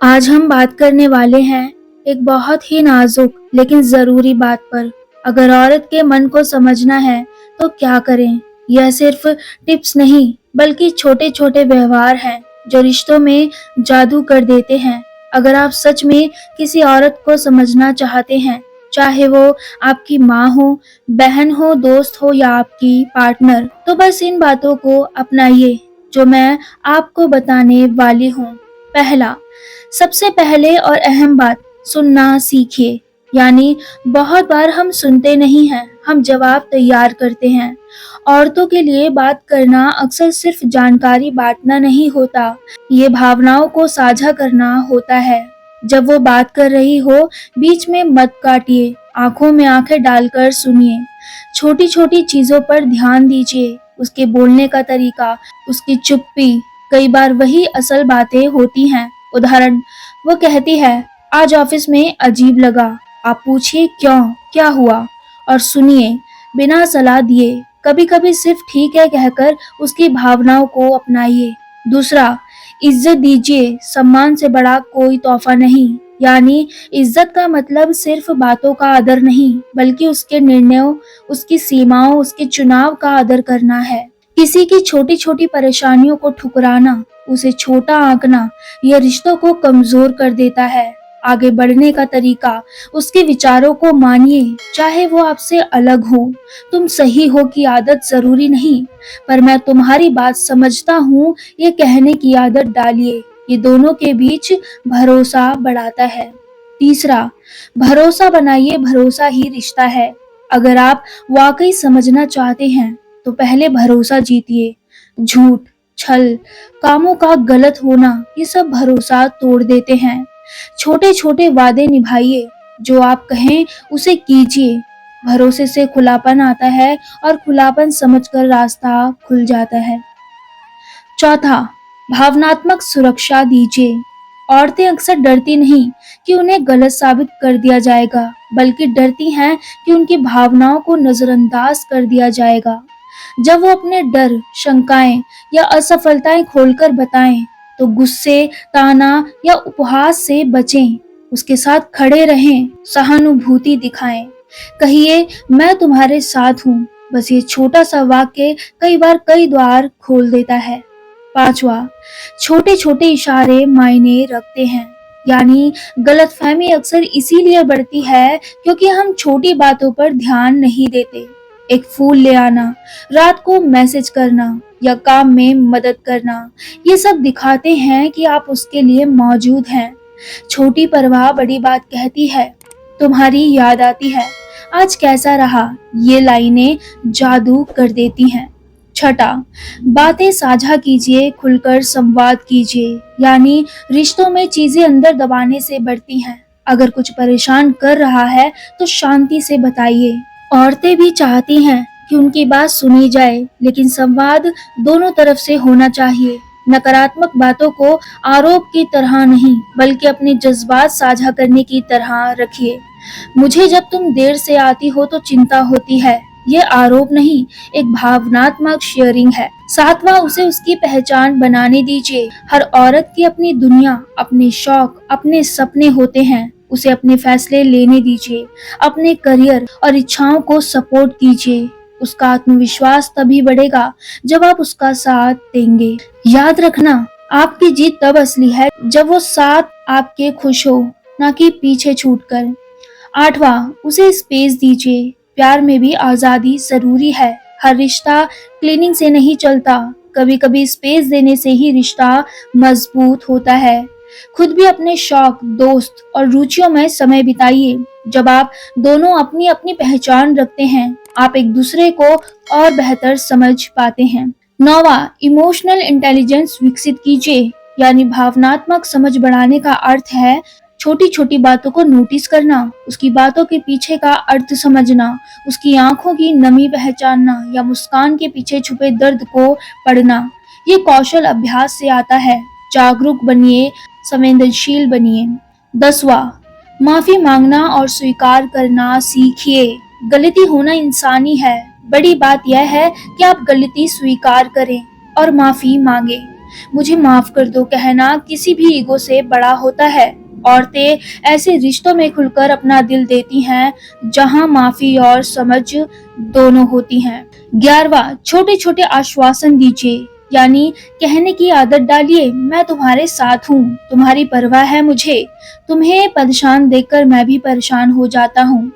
आज हम बात करने वाले हैं एक बहुत ही नाजुक लेकिन जरूरी बात पर। अगर औरत के मन को समझना है तो क्या करें। यह सिर्फ टिप्स नहीं बल्कि छोटे छोटे व्यवहार हैं जो रिश्तों में जादू कर देते हैं। अगर आप सच में किसी औरत को समझना चाहते हैं, चाहे वो आपकी माँ हो, बहन हो, दोस्त हो या आपकी पार्टनर, तो बस इन बातों को अपनाइए जो मैं आपको बताने वाली हूँ। पहला, सबसे पहले और अहम बात, सुनना सीखिए। यानी बहुत बार हम सुनते नहीं हैं, हम जवाब तैयार करते हैं। औरतों के लिए बात करना अक्सर सिर्फ जानकारी बांटना नहीं होता, ये भावनाओं को साझा करना होता है। जब वो बात कर रही हो, बीच में मत काटिए, आंखों में आंखें डालकर सुनिए। छोटी छोटी चीजों पर ध्यान दीजिए, उसके बोलने का तरीका, उसकी चुप्पी, कई बार वही असल बातें होती हैं। उदाहरण, वो कहती है, आज ऑफिस में अजीब लगा। आप पूछिए क्यों, क्या हुआ, और सुनिए बिना सलाह दिए। कभी कभी सिर्फ ठीक है कहकर उसकी भावनाओं को अपनाइए। दूसरा, इज्जत दीजिए, सम्मान से बड़ा कोई तोहफा नहीं। यानी इज्जत का मतलब सिर्फ बातों का आदर नहीं, बल्कि उसके निर्णयों, उसकी सीमाओं, उसके चुनाव का आदर करना है। किसी की छोटी छोटी परेशानियों को ठुकराना, उसे छोटा आंकना, यह रिश्तों को कमजोर कर देता है। आगे बढ़ने का तरीका, उसके विचारों को मानिए, चाहे वो आपसे अलग हो। तुम सही हो की आदत जरूरी नहीं, पर मैं तुम्हारी बात समझता हूँ, ये कहने की आदत डालिए। ये दोनों के बीच भरोसा बढ़ाता है। तीसरा, भरोसा बनाइए, भरोसा ही रिश्ता है। अगर आप वाकई समझना चाहते हैं तो पहले भरोसा जीतिए। झूठ, छल, कामों का गलत होना, ये सब भरोसा तोड़ देते हैं। छोटे छोटे वादे निभाइए, जो आप कहें उसे कीजिए। भरोसे से खुलापन आता है और खुलापन समझकर रास्ता खुल जाता है। चौथा, भावनात्मक सुरक्षा दीजिए। औरतें अक्सर डरती नहीं कि उन्हें गलत साबित कर दिया जाएगा, बल्कि डरती हैं कि उनकी भावनाओं को नजरअंदाज कर दिया जाएगा। जब वो अपने डर, शंकाएं या असफलताएं खोलकर बताएं, तो गुस्से, ताना या उपहास से बचें। उसके साथ खड़े रहें, सहानुभूति दिखाएं। कहिए, मैं तुम्हारे साथ हूँ। बस ये छोटा सा वाक्य कई बार कई द्वार खोल देता है। पांचवा, छोटे छोटे इशारे मायने रखते हैं। यानी गलतफहमी अक्सर इसीलिए बढ़ती है क्योंकि हम छोटी बातों पर ध्यान नहीं देते। एक फूल ले आना, रात को मैसेज करना या काम में मदद करना, ये सब दिखाते हैं कि आप उसके लिए मौजूद हैं। छोटी परवाह बड़ी बात कहती है। तुम्हारी याद आती है, आज कैसा रहा, ये लाइनें जादू कर देती हैं। छठा, बातें साझा कीजिए, खुलकर संवाद कीजिए। यानी रिश्तों में चीजें अंदर दबाने से बढ़ती हैं। अगर कुछ परेशान कर रहा है तो शांति से बताइए। औरतें भी चाहती हैं कि उनकी बात सुनी जाए, लेकिन संवाद दोनों तरफ से होना चाहिए। नकारात्मक बातों को आरोप की तरह नहीं, बल्कि अपने जज्बात साझा करने की तरह रखिए। मुझे जब तुम देर से आती हो तो चिंता होती है, ये आरोप नहीं, एक भावनात्मक शेयरिंग है। सातवां, उसे उसकी पहचान बनाने दीजिए। हर औरत की अपनी दुनिया, अपने शौक, अपने सपने होते हैं। उसे अपने फैसले लेने दीजिए, अपने करियर और इच्छाओं को सपोर्ट कीजिए। उसका आत्मविश्वास तभी बढ़ेगा जब आप उसका साथ देंगे। याद रखना, आपकी जीत तब असली है जब वो साथ आपके खुश हो, ना कि पीछे छूटकर। आठवां, उसे स्पेस दीजिए। प्यार में भी आजादी जरूरी है। हर रिश्ता क्लीनिंग से नहीं चलता, कभी कभी स्पेस देने से ही रिश्ता मजबूत होता है। खुद भी अपने शौक, दोस्त और रुचियों में समय बिताइए। जब आप दोनों अपनी अपनी पहचान रखते हैं, आप एक दूसरे को और बेहतर समझ पाते हैं। नौवां, इमोशनल इंटेलिजेंस विकसित कीजिए। यानी भावनात्मक समझ बढ़ाने का अर्थ है छोटी छोटी बातों को नोटिस करना, उसकी बातों के पीछे का अर्थ समझना, उसकी आंखों की नमी पहचानना या मुस्कान के पीछे छुपे दर्द को पढ़ना। ये कौशल अभ्यास से आता है। जागरूक बनिए, संवेदनशील बनिए। 10वां, माफी मांगना और स्वीकार करना सीखिए। गलती होना इंसानी है। बड़ी बात यह है कि आप गलती स्वीकार करें और माफी मांगे। मुझे माफ कर दो कहना किसी भी ईगो से बड़ा होता है। औरतें ऐसे रिश्तों में खुलकर अपना दिल देती हैं जहां माफी और समझ दोनों होती हैं। 11वां, छोटे छोटे आश्वासन दीजिए, यानी कहने की आदत डालिए, मैं तुम्हारे साथ हूँ, तुम्हारी परवाह है मुझे, तुम्हें परेशान देखकर मैं भी परेशान हो जाता हूँ।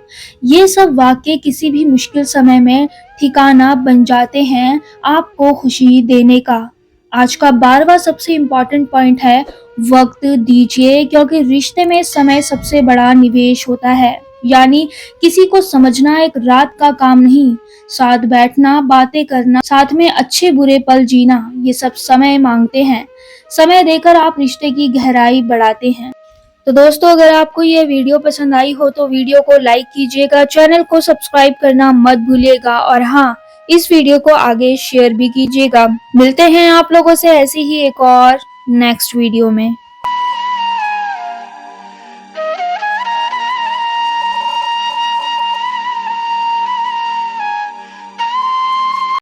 ये सब वाक्य किसी भी मुश्किल समय में ठिकाना बन जाते हैं आपको खुशी देने का। आज का 12वां सबसे इम्पोर्टेंट पॉइंट है, वक्त दीजिए, क्योंकि रिश्ते में समय सबसे बड़ा निवेश होता है। यानी किसी को समझना एक रात का काम नहीं, साथ बैठना, बातें करना, साथ में अच्छे बुरे पल जीना, ये सब समय मांगते हैं। समय देकर आप रिश्ते की गहराई बढ़ाते हैं। तो दोस्तों, अगर आपको ये वीडियो पसंद आई हो तो वीडियो को लाइक कीजिएगा, चैनल को सब्सक्राइब करना मत भूलिएगा और हाँ, इस वीडियो को आगे शेयर भी कीजिएगा। मिलते हैं आप लोगों से ऐसी ही एक और नेक्स्ट वीडियो में।